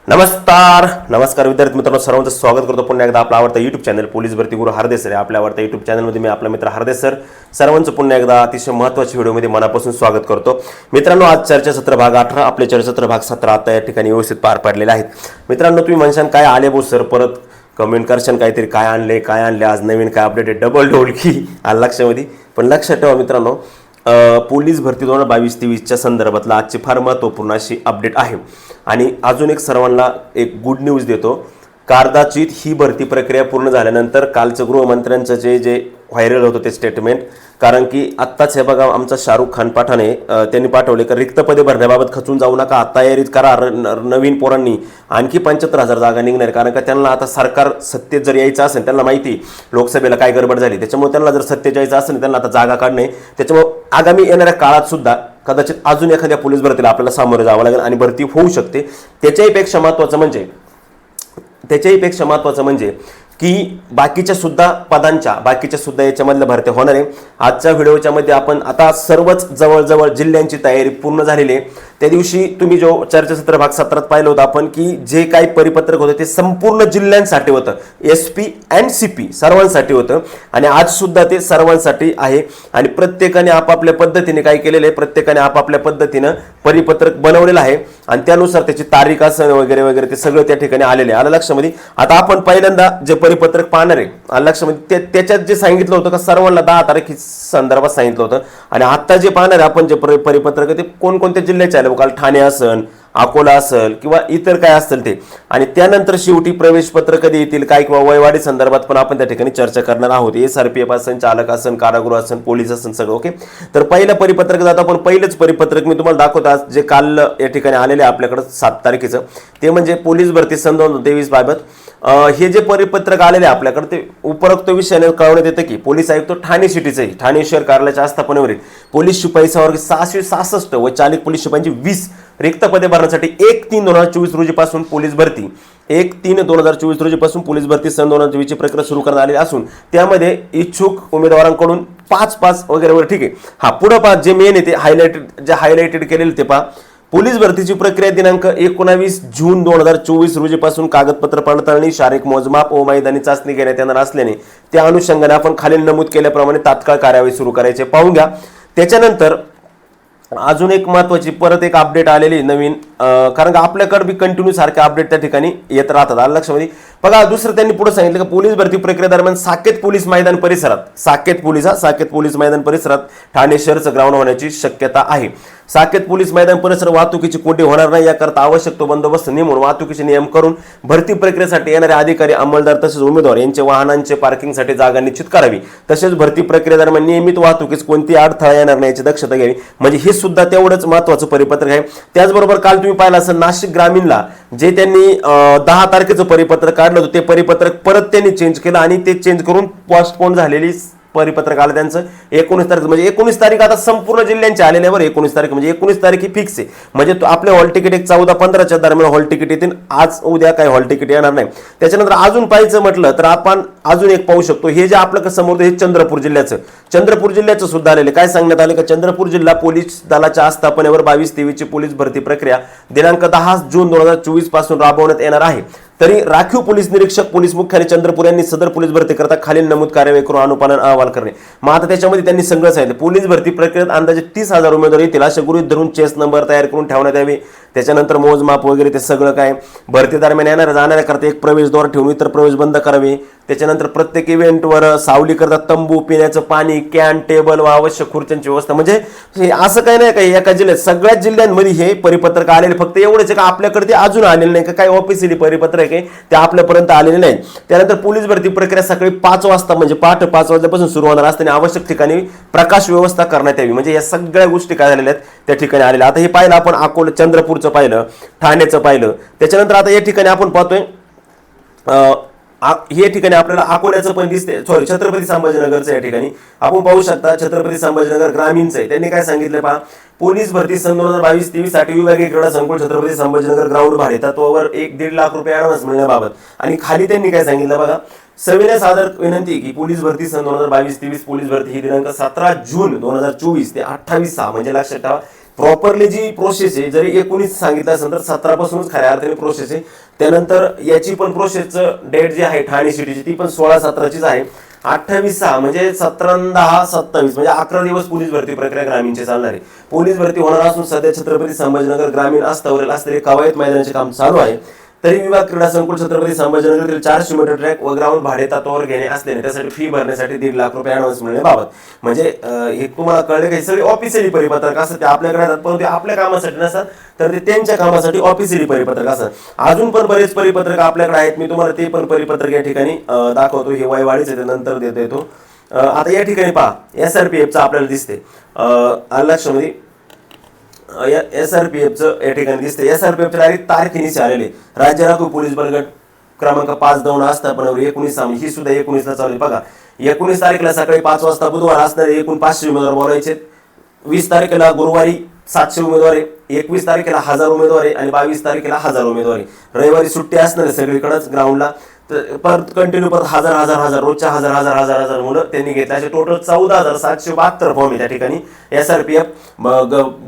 नमस्कार विद्यार्थी मित्रांनो, सर्वांचं स्वागत करतो पुन्हा एकदा आपला आवडता YouTube चॅनल पोलीस भरती गुरु हरदेस सर. आपल्या आवडत्या YouTube चॅनलमध्ये मी आपला मित्र हरदेस सर सर्वांचं पुन्हा एकदा अतिशय महत्त्वाच्या व्हिडिओमध्ये मनापासून स्वागत करतो. मित्रांनो, आज चर्चासत्र भाग 18 आपले चर्चासत्र भाग 17 आता या ठिकाणी व्यवस्थित पार पाडलेले आहेत. मित्रांनो, तुम्ही म्हणशाल काय आले भाऊ सर, परत कमेंट करशाल काहीतरी काय आणले आज नवीन काय अपडेट आहे, डबल ढोलकी आलं लक्षामध्ये. पण लक्षात ठेवा मित्रांनो, पोलीस भरती 2022-23च्या संदर्भातला आजची फार महत्त्वपूर्ण अशी अपडेट आहे. आणि अजून एक सर्वांना एक गुड न्यूज देतो. कदाचित ही भरती प्रक्रिया पूर्ण झाल्यानंतर कालचं गृहमंत्र्यांचं जे व्हायरल होतं ते स्टेटमेंट, कारण की आत्ताच हे बघा आमचा शाहरुख खान पठाणे त्यांनी पाठवले की रिक्त पदे भरण्याबाबत खचून जाऊ नका, तयारीत करा. नवीन पोरांनी आणखी 75,000 जागा निघणार, कारण का त्यांना आता सरकार सत्तेत जर यायचं असेल, त्यांना माहिती लोकसभेला काय गडबड झाली, त्याच्यामुळे त्यांना जर सत्तेत यायचं असेल त्यांना आता जागा काढणे, त्याच्यामुळे आगामी येणाऱ्या काळात सुद्धा कदाचित अजून एखाद्या पोलीस भरतीला आपल्याला सामोरे जावं लागेल आणि भरती होऊ शकते. त्याच्याही पेक्षा महत्त्वाचं म्हणजे की बाकीच्या सुद्धा याच्यामधल्या भरत्या होणार आहे. आजच्या व्हिडिओच्या मध्ये आपण आता सर्वच जवळजवळ जिल्ह्यांची तयारी पूर्ण झालेली आहे. त्या दिवशी तुम्ही जो चर्चासत्र भाग 17 पाहिलं होतं आपण, की जे काही परिपत्रक होतं ते संपूर्ण जिल्ह्यांसाठी होतं, SP अँड CP सर्वांसाठी होतं. आणि आज सुद्धा ते सर्वांसाठी आहे. आणि प्रत्येकाने आपापल्या पद्धतीने काय केलेलं आहे, प्रत्येकाने आपापल्या पद्धतीनं परिपत्रक बनवलेलं आहे आणि त्यानुसार त्याची तारीख असं वगैरे वगैरे ते सगळं त्या ठिकाणी आलेले आहे. आलं लक्षामध्ये. आता आपण पहिल्यांदा जे परिपत्रक पाहणार आहे, आलं लक्षामध्ये, त्याच्यात जे सांगितलं होतं का सर्वांना 10 तारखे संदर्भात सांगितलं होतं. आणि आता जे पाहणार आहे आपण जे परिपत्रक ते कोणकोणत्या जिल्ह्याचे आले, काल ठाणे असेल, अकोला असेल किंवा इतर काय असतील ते. आणि त्यानंतर शेवटी प्रवेश पत्र कधी येतील काय किंवा वयवाढी संदर्भात पण आपण त्या ठिकाणी चर्चा करणार आहोत. SRPF असेल, चालक असेल, कारागृह असेल, पोलीस असेल, सगळं ओके. तर पहिलं परिपत्रक जातं आपण. पहिलंच परिपत्रक मी तुम्हाला दाखवतो आज जे काल या ठिकाणी आलेले आपल्याकडे 7 तारखेचं, ते म्हणजे पोलीस भरती सन 2023 बाबत हे जे परिपत्रक आलेले आपल्याकडे ते उपरोक्त विषयाने कळवण्यात येतं की पोलीस आयुक्त ठाणे सिटीचे ठाणे शहर कार्यालयाच्या आस्थापनेवरील पोलीस शिपाई वर्ग 666 व चालक पोलीस शिपाईंची 20 रिक्त पदे भरण्यासाठी 1/3/2024 रोजीपासून पोलीस भरती 1/3/2024 रोजीपासून पोलीस भरती सन 2023 ची प्रक्रिया सुरू करण्यात आली असून त्यामध्ये इच्छुक उमेदवारांकडून 5 वगैरे वगैरे ठीक आहे. हा पुढे पहा, जे मेन आहे ते हायलाइटेड केलेले ते पहा. पोलीस भरतीची प्रक्रिया दिनांक 19 जून 2024 रोजीपासून कागदपत्र पडताळणी, शारीरिक मोजमाप व मैदानी चाचणी घेण्यात येणार असल्याने त्या अनुषंगाने आपण खालील नमूद केल्याप्रमाणे तात्काळ कार्यवाही सुरू करायचे पाहून घ्या. त्याच्यानंतर अजून एक महत्त्वाची परत एक अपडेट आलेली नवीन, कारण का आपल्याकडे बी कंटिन्यू सारखे अपडेट त्या ठिकाणी येत राहतात. आलं लक्षामध्ये. बघा, दुसरं त्यांनी पुढे सांगितलं की पोलीस भरती प्रक्रिया दरम्यान साकेत पोलीस मैदान परिसरात ठाणे शहरचं ग्राउंड होण्याची शक्यता आहे. साकेत पोलीस मैदान परिसर वाहतुकीची कोंडी होणार नाही याकरता आवश्यक तो बंदोबस्त नेमून वाहतुकीचे नियम करून भरती प्रक्रियेसाठी येणारे अधिकारी, अंमलदार तसेच उमेदवार यांचे वाहनांचे पार्किंगसाठी जागा निश्चित करावी. तसेच भरती प्रक्रिये दरम्यान नियमित वाहतुकीस कोणती अडथळा येणार नाही याची दक्षता घ्यावी. म्हणजे हे सुद्धा तेवढंच महत्त्वाचं परिपत्रक आहे. त्याचबरोबर काल तुम्ही पाहिलं असेल नाशिक ग्रामीणला जे त्यांनी 10 तारखेचं परिपत्रक काढलं होतं ते परिपत्रक परत त्यांनी चेंज केलं आणि ते चेंज करून पोस्टपोन झालेली परिपत्रक आलं त्यांचं 19 तारीख. म्हणजे 19 तारीख आता संपूर्ण जिल्ह्यांचे आलेले बरं. 19 तारीख म्हणजे 19 तारीख ही फिक्स आहे. म्हणजे आपले हॉल तिकीट एक 14-15च्या दरम्यान हॉल तिकीट येतील. आज उद्या काही हॉल तिकीट येणार नाही. त्याच्यानंतर अजून पाहायचं म्हटलं तर आपण अजून एक पाहू शकतो. हे जे आपलं समोर हे चंद्रपूर जिल्ह्याचं सुद्धा आलेले. काय सांगण्यात आले का चंद्रपूर जिल्हा पोलीस दलाच्या आस्थापनेवर 22-23 ची पोलीस भरती प्रक्रिया दिनांक 10 जून 2024 पासून राबवण्यात येणार आहे. तरी राखीव पोलीस निरीक्षक पोलीस मुख्यालय चंद्रपूर यांनी सदर पोलीस भरती करता खालील नमूद कार्यवाही करून अनुपालन अहवाल करणे. मग आता त्याच्यामध्ये त्यांनी सगळं सांगितलं. पोलीस भरती प्रक्रियेत अंदाजे 30,000 उमेदवार येतील असे गृहीत धरून चेस नंबर तयार करून ठेवण्यात यावे. त्याच्यानंतर मोजमाप वगैरे ते सगळं काय. भरती दरम्यान येणाऱ्या जाणाऱ्याकरता एक प्रवेशद्वार ठेवून इतर प्रवेश बंद करावे. त्याच्यानंतर प्रत्येक इव्हेंटवर सावली करता तंबू, पिण्याचं पाणी, कॅन, टेबल व आवश्यक खुर्च्यांची व्यवस्था. म्हणजे असं काही नाही काही एका जिल्ह्यात, सगळ्याच जिल्ह्यांमध्ये हे परिपत्रक आलेले. फक्त एवढंच का आपल्याकडे ते अजून आलेलं नाही का, काही ऑफिशियली परिपत्रक आहे ते आपल्यापर्यंत आलेले नाही. त्यानंतर पोलीस भरती प्रक्रिया सकाळी 5 वाजता म्हणजे पहाटे 5 वाजल्यापासून सुरू होणार असताना आवश्यक ठिकाणी प्रकाश व्यवस्था करण्यात यावी. म्हणजे या सगळ्या गोष्टी काय झालेल्या आहेत त्या ठिकाणी आलेल्या. आता हे पाहिलं आपण अकोला चंद्रपूरचं पाहिलं, ठाण्याचं पाहिलं. त्याच्यानंतर आता या ठिकाणी आपण पाहतोय हे ठिकाणी आपल्याला अकोल्याचं पण दिसते, सॉरी छत्रपती संभाजीनगरचं या ठिकाणी आपण पाहू शकता. छत्रपती संभाजीनगर ग्रामीणचं आहे. त्यांनी काय सांगितलं पहा, पोलीस भरती सन 2022-23 साठी विभागीय क्रीडा संकुल छत्रपती संभाजीनगर ग्राउंड भाडे तत्वावर 1-1.5 लाख रुपये ऍडव्हान्स मिळण्याबाबत. आणि खाली त्यांनी काय सांगितलं बघा, सविनय सादर विनंती की पोलीस भरती सन 2022-23 पोलीस भरती ही दिनांक 17 जून 2024 ते 28/6 म्हणजे लक्षात ठेवा प्रॉपरली जी प्रोसेस आहे, जरी 19 सांगितलं असेल तर 17 पासूनच खऱ्या अर्थाने प्रोसेस आहे. त्यानंतर याची पण प्रोसेसचं डेट जी आहे ठाणे सिटीची ती पण 16/17चीच आहे. 28/6 म्हणजे 17/10/27 म्हणजे 11 दिवस पोलीस भरती प्रक्रिया ग्रामीणची चालणार आहे. पोलीस भरती होणार असून सध्या छत्रपती संभाजीनगर ग्रामीण आस्थावरील असलेले कवायत मैदानाचे काम चालू आहे. तरी विभाग क्रीडा संकुल छत्रपती संभाजीनगरतील 400 मीटर ट्रॅक व ग्राउंड भाडे तत्वावर घेणे असल्याने त्यासाठी फी भरण्यासाठी 1.5 लाख रुपये ऍडव्हान्स मिळण्याबाबत म्हणजे हे तुम्हाला कळले काही सगळे ऑफिशियली परिपत्रक असतात ते आपल्याकडे येतात, परंतु आपल्या कामासाठी नसतात तर ते त्यांच्या कामासाठी ऑफिशियली परिपत्रक असतात. अजून पण बरेच परिपत्रक आपल्याकडे आहेत, मी तुम्हाला ते पण परिपत्रक या ठिकाणी दाखवतो. हे वयवाढीचे ते नंतर देतो येतो. आता या ठिकाणी पहा SRPFचं आपल्याला दिसते लक्षामध्ये SRPFचं या ठिकाणी दिसते. SRPFच्या डायरेक्ट तारखेनिशी आलेले राज्य राखीव पोलीस बलगट क्रमांक 5 दौंड आस्थापनावर 19 ही सुद्धा 19ला चालू आहे. बघा 19 तारखेला सकाळी 5 वाजता बुधवार असणारे एकूण 500 उमेदवार बोलायचे. 20 तारखेला गुरुवारी 700 उमेदवार आहे. 21 तारखेला 1000 उमेदवार आहे आणि 22 तारखेला 1000 उमेदवार आहे. रविवारी सुट्टी असणार आहे सगळीकडेच ग्राउंडला. परत कंटिन्यू परत हजार रोजच्या हजार मुलं त्यांनी घेतले. असे टोटल 14,772 फॉर्म आहे त्या ठिकाणी. SRPF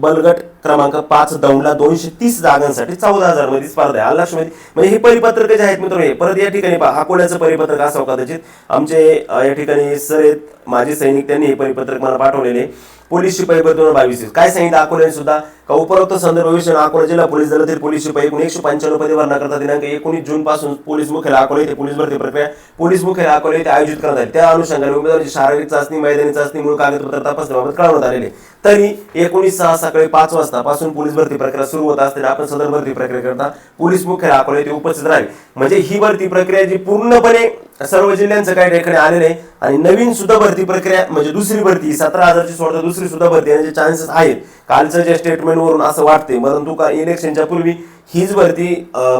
बलगट क्रमांक 5 दौंडला 230 जागांसाठी 14,000 मध्ये स्पर्धा आहे. लक्षामध्ये म्हणजे हे परिपत्रक जे आहेत मित्रांनो, हे परत या ठिकाणी अकोल्याचं परिपत्रक असावं कदाचित. आमचे या ठिकाणी सर आहेत माजी सैनिक, त्यांनी हे परिपत्रक मला पाठवलेले. पोलीस शिपाई 2022 काय सांगितलं अकोल्याने सुद्धा का उपरोक्त संदर्भ विषय अकोला जिल्हा पोलीस दलातील पोलीस शिपाई 195 पदे भरना करता दिनांक 19 जून पासून पोलीस मुख्यालय अकोला येथे पोलीस भरती प्रक्रिया पोलीस मुख्यालय अकोला येथे आयोजित करण्यात आली. त्या अनुषंगाने उमेदवारांची शारीरिक चाचणी, मैदानी चाचणी, मूळ कागदपत्र तपासण्याबाबत कळवण्यात आलेले. तरी 19/6 सकाळी 5 वाजता पासून पोलीस भरती प्रक्रिया सुरू होत असताना आपण सदर भरती प्रक्रिया करता पोलीस मुख्यालय अकोला येथे उपस्थित राहील. म्हणजे ही भरती प्रक्रिया जी पूर्णपणे सर्व जिल्ह्यांचं काही ठिकाणी आलेले आहे आणि नवीन सुद्धा भरती प्रक्रिया म्हणजे दुसरी भरती 17,000ची सोडता दुसरी सुद्धा भरती येण्याचे चान्सेस आहेत. कालचं जे स्टेटमेंट वरून असं वाटते, परंतु का इलेक्शनच्या पूर्वी हीच भरती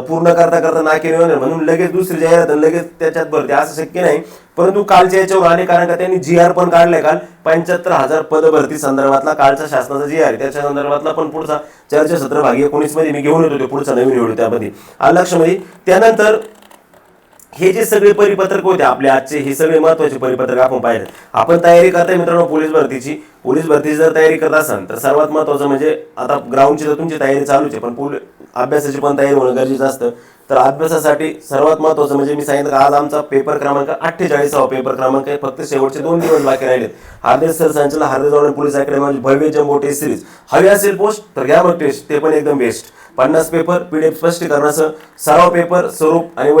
पूर्ण करता नाकेने होणार म्हणून लगेच दुसरी जाहिरात लगेच त्याच्यात भरती असं शक्य नाही. परंतु कालच्या याच्यावर आले कारण का त्यांनी GR पण काढलाय काल 75,000 पद भरती संदर्भातला कालच्या शासनाचा GR त्याच्या संदर्भातला पण पुढचा चर्चासत्र भाग 19 मध्ये मी घेऊन येतो पुढचा नवीन व्हिडिओ त्यामध्ये लक्षामध्ये. त्यानंतर हे जे सगळे परिपत्रक होते आपले आजचे हे सगळे महत्वाचे परिपत्रक आपण पाहिले. आपण तयारी करताय मित्रांनो पोलीस भरतीची जर तयारी करत असाल तर सर्वात महत्वाचं म्हणजे आता ग्राउंडची तर तुमची तयारी चालूच आहे, पण अभ्यासाची पण तयारी होणं गरजेचं असतं. तर अभ्यासासाठी सर्वात महत्वाचं म्हणजे मी सांगितलं आज आमचा पेपर क्रमांक 48वा पेपर क्रमांक आहे. फक्त शेवटचे 2 दिवस बाकी राहिलेत. हार्दिक सर संचालक हार्दिक जवळ पोलीस अकॅडमी भव्य जम्बो टेस्ट सिरीज हवी असेल पोस्ट तर घ्या मग टेस्ट, ते पण एकदम बेस्ट. 50 पेपर PDF स्पष्टीकरणासह सराव पेपर स्वरूप आणि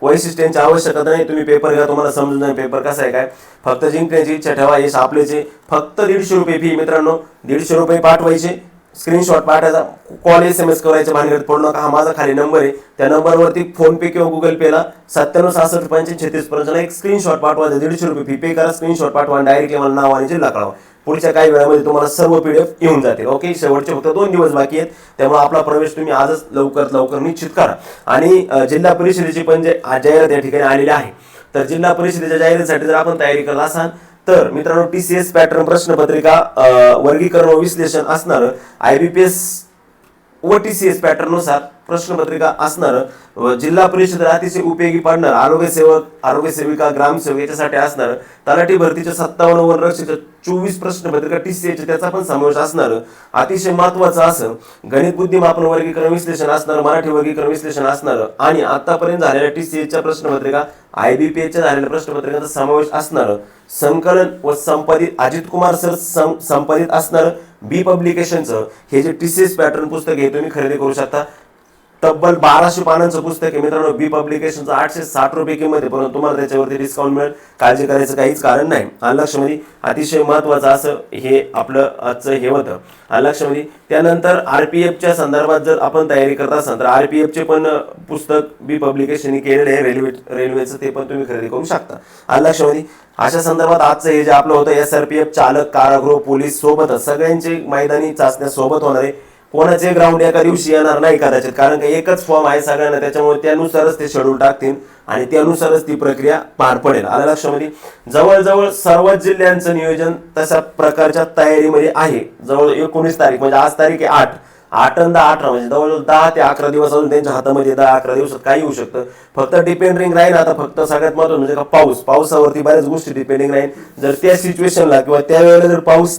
वैशिष्ट्यांची आवश्यकता नाही. तुम्ही पेपर घ्या, तुम्हाला समजून जाईल पेपर कसा आहे काय. फक्त जिंकण्याची इच्छा ठेवा, यश आपलेचे. फक्त 150 रुपये फी मित्रांनो, 150 रुपये पाठवायचे, स्क्रीनशॉट पाठवायचा, कॉल SMS करायचे भानगडीत पडू नका. हा माझा खाली नंबर आहे, त्या नंबरवरती फोनपे किंवा गुगल पेला 97666536 एक स्क्रीनशॉट पाठवायचा. 150 रुपये फी पे करा, स्क्रीनशॉट पाठवा, डायरेक्टली मला नाव आणि जिल्हा कळवा. पुढच्या काही वेळामध्ये तुम्हाला सर्व PDF येऊन जातील. ओके, शेवटचे फक्त 2 दिवस बाकी आहेत, त्यामुळे आपला प्रवेश तुम्ही आजच लवकरात लवकर निश्चित करा. आणि जिल्हा परिषदेची पण जे जाहिरात या ठिकाणी आलेली आहे, तर जिल्हा परिषदेच्या जाहिरातीसाठी जर आपण तयारी करत असाल तर मित्रांनो TCS पॅटर्न प्रश्नपत्रिका वर्गीकरण व विश्लेषण असणार, IBPS व TCS पॅटर्न नुसार प्रश्नपत्रिका असणार, जिल्हा परिषद अतिशय उपयोगी पडणार, आरोग्य सेवक, आरोग्य सेविका, ग्रामसेवक याच्यासाठी असणार, तलाठी भरतीच्या 57 वनरक्षक 24 प्रश्नपत्रिका TCS त्याचा पण समावेश असणार. अतिशय महत्वाचं असं गणित बुद्धिमापन वर्गीकरण विश्लेषण असणार, मराठी वर्गीकरण विश्लेषण असणार आणि आतापर्यंत झालेल्या TCSच्या प्रश्नपत्रिका IBPSच्या झालेल्या प्रश्नपत्रिकांचा समावेश असणार. संकलन व संपादित अजित कुमार सर संपादित असणार. बी पब्लिकेशनचं हे जे TCS पॅटर्न पुस्तक आहे तुम्ही खरेदी करू शकता. तब्बल 1200 पानांचं पुस्तक आहे मित्रांनो. बी पब्लिकेशनचं 860 रुपये किंमत आहे, परंतु तुम्हाला त्याच्यावरती डिस्काउंट मिळेल, काळजी करायचं काहीच कारण नाही. लक्षामध्ये अतिशय महत्वाचं असं हे आपलं आजचं हे होतं लक्षामध्ये. त्यानंतर RPFच्या संदर्भात जर आपण तयारी करत असाल तर RPFचे पण पुस्तक बी पब्लिकेशनने केलेलं आहे रेल्वेचं, ते पण तुम्ही खरेदी करू शकता लक्षामध्ये. अशा संदर्भात आजचं हे जे आपलं होतं SRPF चालक, कारागृह, पोलीस सोबतच सगळ्यांचे मैदानी चाचण्या सोबत होणार आहे. कोणाचे ग्राउंड एका दिवशी येणार नाही कदाचित, कारण का एकच फॉर्म आहे सगळ्यांना, त्याच्यामुळे त्यानुसारच ते शेड्यूल टाकतील आणि त्यानुसारच ती प्रक्रिया पार पडेल. आलं लक्षामध्ये. जवळजवळ सर्वच जिल्ह्यांचं नियोजन तशा प्रकारच्या तयारीमध्ये आहे. जवळ 19 तारीख म्हणजे आज तारीख आहे 8 आणि 18 म्हणजे जवळजवळ 10 ते 11 दिवस अजून त्यांच्या हातामध्ये. 10-11 दिवसात काही होऊ शकतं. फक्त डिपेंडिंग राहील आता फक्त सगळ्यात महत्त्वाचं म्हणजे का पाऊसावरती बऱ्याच गोष्टी डिपेंडिंग राहील. जर त्या सिच्युएशनला किंवा त्या वेळेला जर पाऊस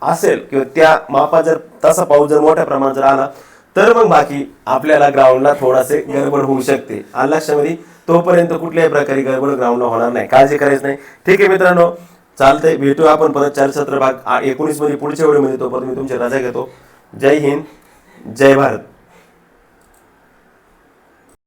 असेल किंवा त्या मापात जर तसा पाऊस जर मोठ्या प्रमाणात जर आला तर मग बाकी आपल्याला ग्राउंडला थोडासे गडबड होऊ शकते. आलं लक्षामध्ये. तोपर्यंत कुठल्याही प्रकारे गडबड ग्राउंडला होणार नाही, काळजी करायची नाही. ठीक आहे मित्रांनो, चालतंय. भेटू आपण परत चर्चासत्र भाग 19 मध्ये पुढच्या व्हिडिओमध्ये. तोपर्यंत मी तुमची रजा घेतो. जय हिंद, जय भारत.